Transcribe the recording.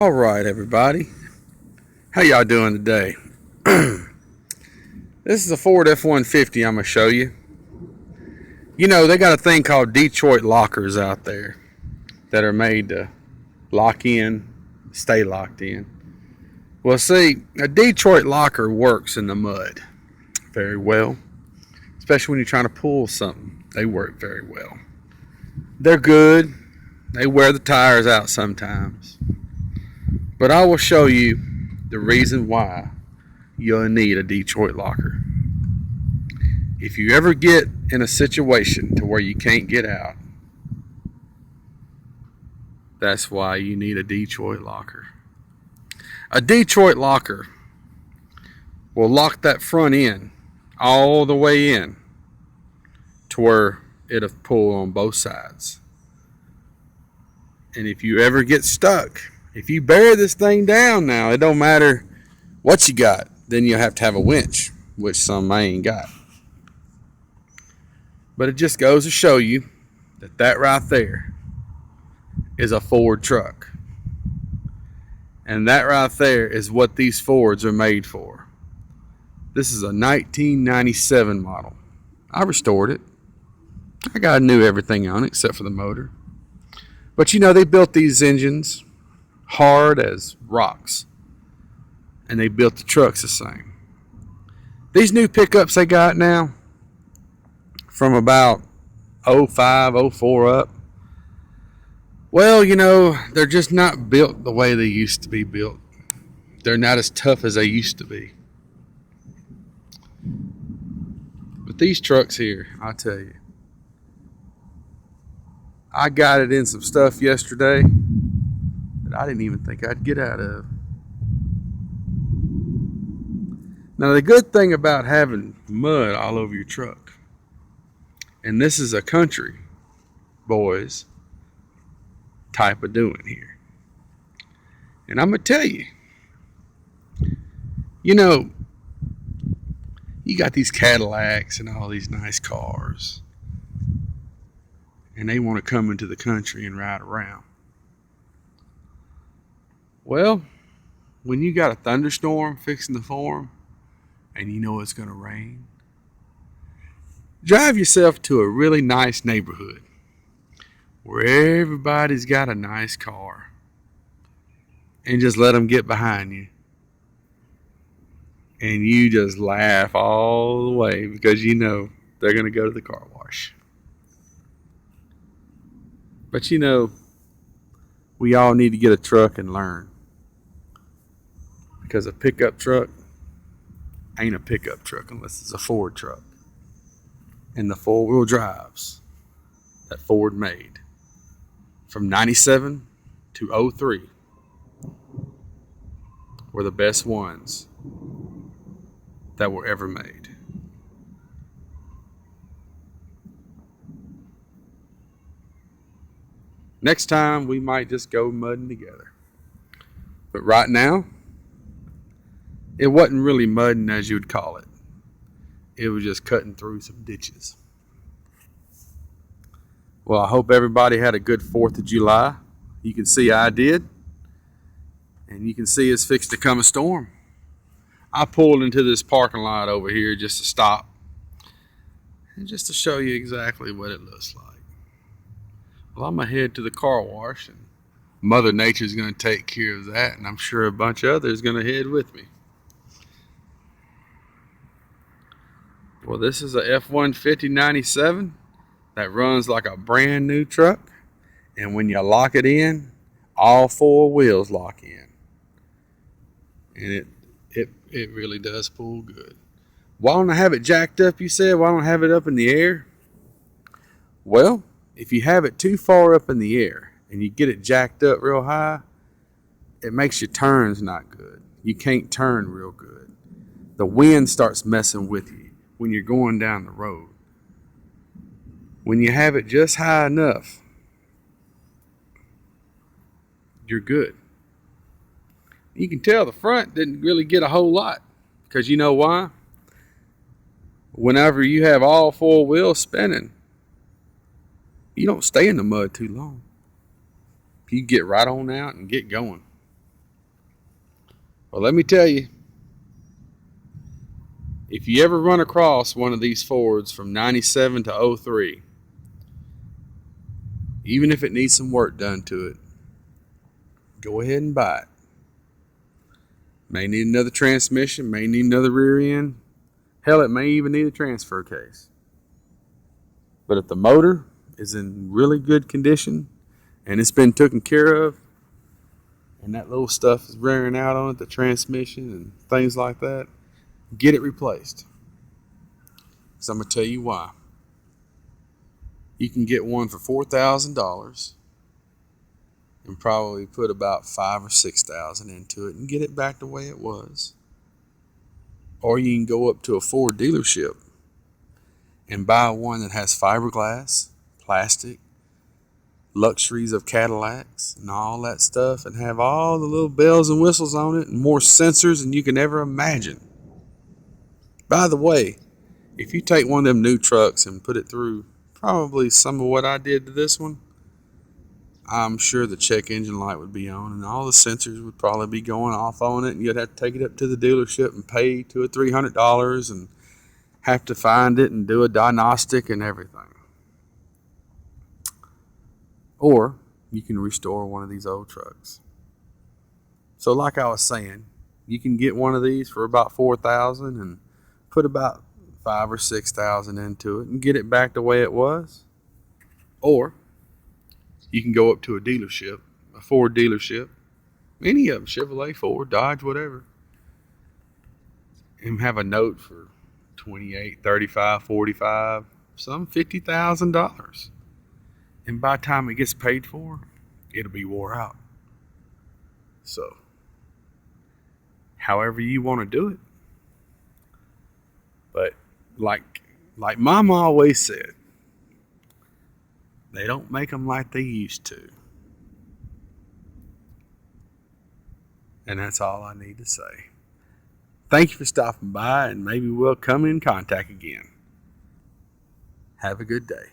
All right, everybody. How y'all doing today? This is a Ford F-150 I'm going to show you. You know, they got a thing called Detroit lockers out there that are made to lock in, stay locked in. Well, see, a Detroit locker works in the mud very well, especially when you're trying to pull something. They work very well. They're good. They wear the tires out sometimes. But I will show you the reason why you'll need a Detroit locker. If you ever get in a situation to where you can't get out, that's why you need a Detroit locker. A Detroit locker will lock that front end all the way in to where it'll pull on both sides. And if you ever get stuck, if you bear this thing down now, it don't matter what you got, then you'll have to have a winch, which some I ain't got. But it just goes to show you that right there is a Ford truck. And that right there is what these Fords are made for. This is a 1997 model. I restored it. I got new everything on it except for the motor. But you know, they built these engines hard as rocks. And they built the trucks the same. These new pickups they got now, from about 05, 04 up, well, you know, they're just not built the way they used to be built. They're not as tough as they used to be. But these trucks here, I tell you, I got it in some stuff yesterday that I didn't even think I'd get out of. Now, the good thing about having mud all over your truck, and this is a country boys type of doing here. And I'm going to tell you, you know, you got these Cadillacs and all these nice cars, and they want to come into the country and ride around. Well, when you got a thunderstorm fixing to form, and you know it's going to rain, drive yourself to a really nice neighborhood where everybody's got a nice car, and just let them get behind you. And you just laugh all the way because you know they're going to go to the car wash. But you know, we all need to get a truck and learn. Because a pickup truck ain't a pickup truck unless it's a Ford truck. And the four-wheel drives that Ford made from 97 to 03 were the best ones that were ever made. Next time we might just go mudding together. But right now, it wasn't really mudding as you would call it. It was just cutting through some ditches. Well, I hope everybody had a good 4th of July. You can see I did. And you can see it's fixed to come a storm. I pulled into this parking lot over here just to stop and just to show you exactly what it looks like. Well, I'm going to head to the car wash, and Mother Nature's going to take care of that, and I'm sure a bunch of others are going to head with me. Well, this is a F-150 97 that runs like a brand new truck, and when you lock it in, all 4 wheels lock in. And it really does pull good. Why don't I have it jacked up, you said? Why don't I have it up in the air? Well, if you have it too far up in the air and you get it jacked up real high, it makes your turns not good. You can't turn real good. The wind starts messing with you when you're going down the road. When you have it just high enough, you're good. You can tell the front didn't really get a whole lot, because you know why? Whenever you have all 4 wheels spinning, you don't stay in the mud too long. You get right on out and get going. Well, let me tell you, if you ever run across one of these Fords from 97 to 03, even if it needs some work done to it, go ahead and buy it. May need another transmission, may need another rear end. Hell, it may even need a transfer case. But if the motor is in really good condition and it's been taken care of, and that little stuff is wearing out on it, the transmission and things like that, get it replaced. Because I'm going to tell you why. You can get one for $4,000 and probably put about $5,000 or $6,000 into it and get it back the way it was. Or you can go up to a Ford dealership and buy one that has fiberglass, plastic, luxuries of Cadillacs and all that stuff, and have all the little bells and whistles on it and more sensors than you can ever imagine. By the way, if you take one of them new trucks and put it through probably some of what I did to this one, I'm sure the check engine light would be on and all the sensors would probably be going off on it, and you'd have to take it up to the dealership and pay $200 or $300 and have to find it and do a diagnostic and everything. Or you can restore one of these old trucks. So like I was saying, you can get one of these for about $4,000 and put about $5,000 or $6,000 into it and get it back the way it was. Or you can go up to a dealership, a Ford dealership, any of them, Chevrolet, Ford, Dodge, whatever, and have a note for $28,000, $35,000, $45,000, some $50,000. And by the time it gets paid for, it'll be wore out. So, however you want to do it. But like Mama always said, they don't make them like they used to. And that's all I need to say. Thank you for stopping by, and maybe we'll come in contact again. Have a good day.